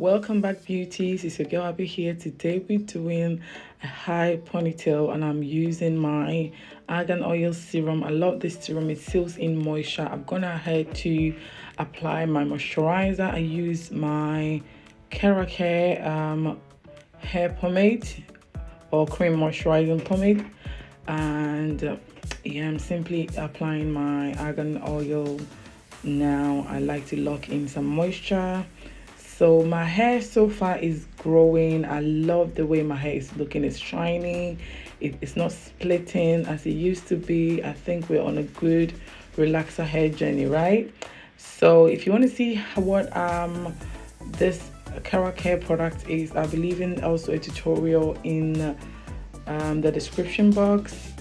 Welcome back, beauties. It's your girl Abby here. Today we're doing a high ponytail and I'm using my argan oil serum. I love this serum. It seals in moisture. I've gone ahead to apply my moisturizer. I use my Care hair pomade or cream moisturizing pomade, and yeah, I'm simply applying my argan oil. Now I like to lock in some moisture. So my hair so far is growing. I love the way my hair is looking. It's shiny. It's not splitting as it used to be. I think we're on a good relaxer hair journey, right? So if you want to see what this Care product is, I'll be leaving also a tutorial in the description box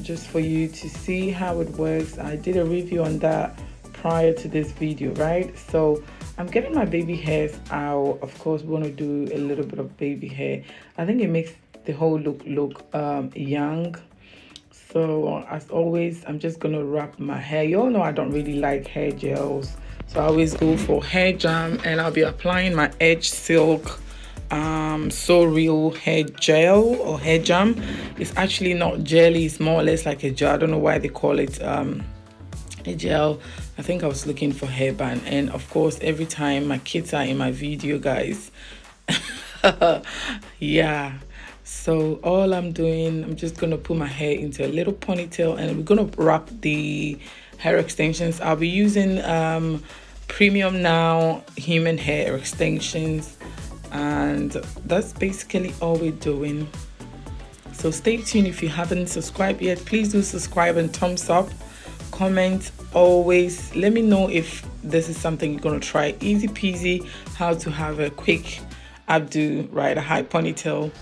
just for you to see how it works. I did a review on that prior to this video, right? So I'm getting my baby hairs out. Of course, we want to do a little bit of baby hair. I think it makes the whole look young. So as always, I'm just gonna wrap my hair. You all know I don't really like hair gels, so I always go for hair jam, and I'll be applying my Edge Silk So Real hair gel or hair jam. It's actually not jelly, it's more or less like a gel. I don't know why they call it a gel. I think I was looking for hairband, and of course every time my kids are in my video, guys. Yeah, so all I'm doing, I'm just gonna put my hair into a little ponytail and we're gonna wrap the hair extensions. I'll be using Premium Now human hair extensions, and that's basically all we're doing. So stay tuned. If you haven't subscribed yet, please do subscribe and thumbs up. Comment always. Let me know if this is something you're gonna try. Easy peasy, how to have a quick updo, right? A high ponytail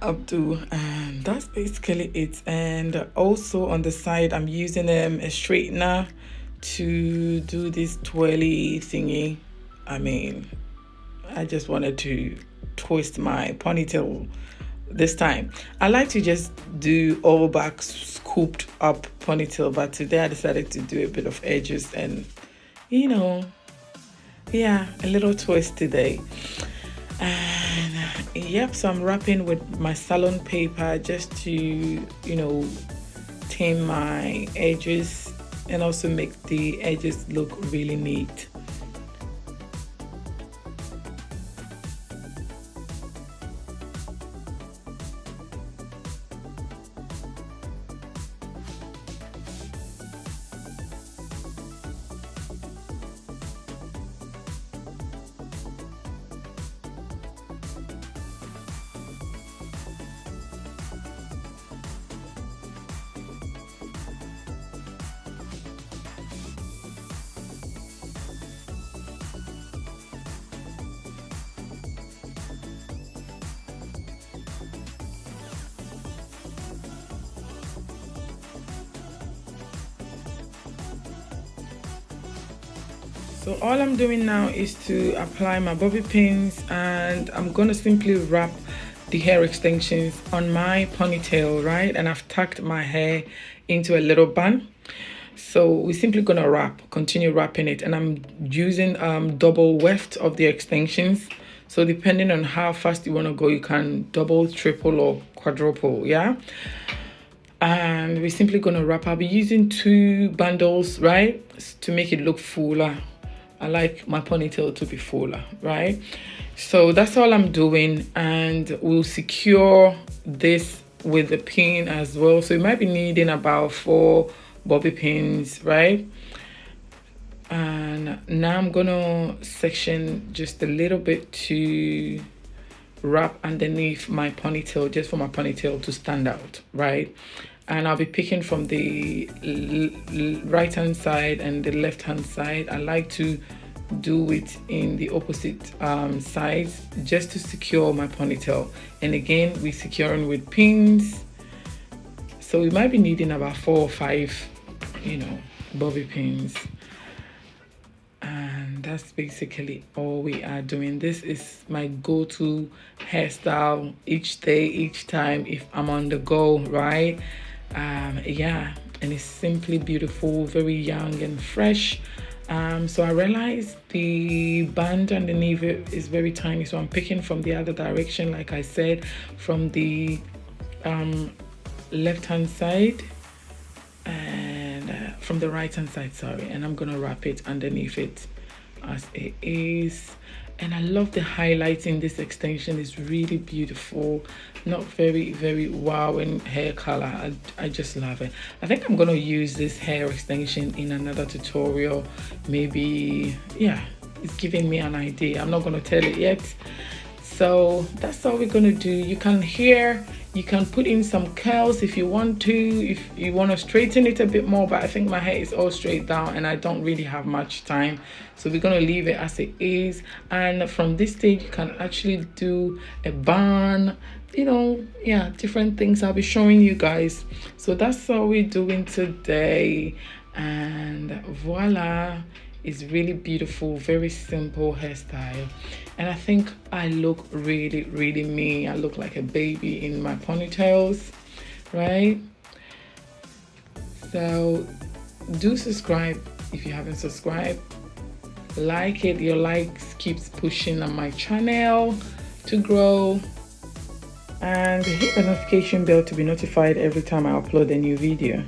updo, and that's basically it. And also on the side, I'm using a straightener to do this twirly thingy. I mean, I just wanted to twist my ponytail this time. I like to just do all back scooped up ponytail, but today I decided to do a bit of edges and, you know, yeah, a little twist today. And yep, so I'm wrapping with my salon paper just to, you know, tame my edges and also make the edges look really neat. So all I'm doing now is to apply my bobby pins, and I'm gonna simply wrap the hair extensions on my ponytail, right? And I've tucked my hair into a little bun. So we're simply gonna continue wrapping it, and I'm using double weft of the extensions. So depending on how fast you wanna go, you can double, triple, or quadruple, yeah? And we're simply gonna wrap. I'll be using 2 bundles, right, to make it look fuller. I like my ponytail to be fuller, right? So that's all I'm doing, and we'll secure this with the pin as well. So you might be needing about 4 bobby pins, right? And now I'm gonna section just a little bit to wrap underneath my ponytail, just for my ponytail to stand out, right? And I'll be picking from the right hand side and the left hand side. I like to do it in the opposite sides just to secure my ponytail. And again, we're securing with pins, so we might be needing about 4 or 5, you know, bobby pins. And that's basically all we are doing. This is my go-to hairstyle each day, each time if I'm on the go, right? Yeah, and it's simply beautiful, very young and fresh. So I realized the band underneath it is very tiny, so I'm picking from the other direction, like I said, from the left hand side, and from the right hand side, sorry, and I'm gonna wrap it underneath it as it is. And I love the highlights in this extension. It's really beautiful, not very wowing hair color. I just love it. I think I'm gonna use this hair extension in another tutorial, maybe. Yeah, it's giving me an idea. I'm not gonna tell it yet. So that's all we're gonna do. You can put in some curls if you want to, if you want to straighten it a bit more, but I think my hair is all straight down and I don't really have much time, so we're gonna leave it as it is. And from this stage you can actually do a bun, you know, yeah, different things I'll be showing you guys. So that's all we're doing today, and voila, it's really beautiful, very simple hairstyle. And I think I look really me. I look like a baby in my ponytails, right? So do subscribe if you haven't subscribed. Like it, your likes keeps pushing on my channel to grow. And hit the notification bell to be notified every time I upload a new video.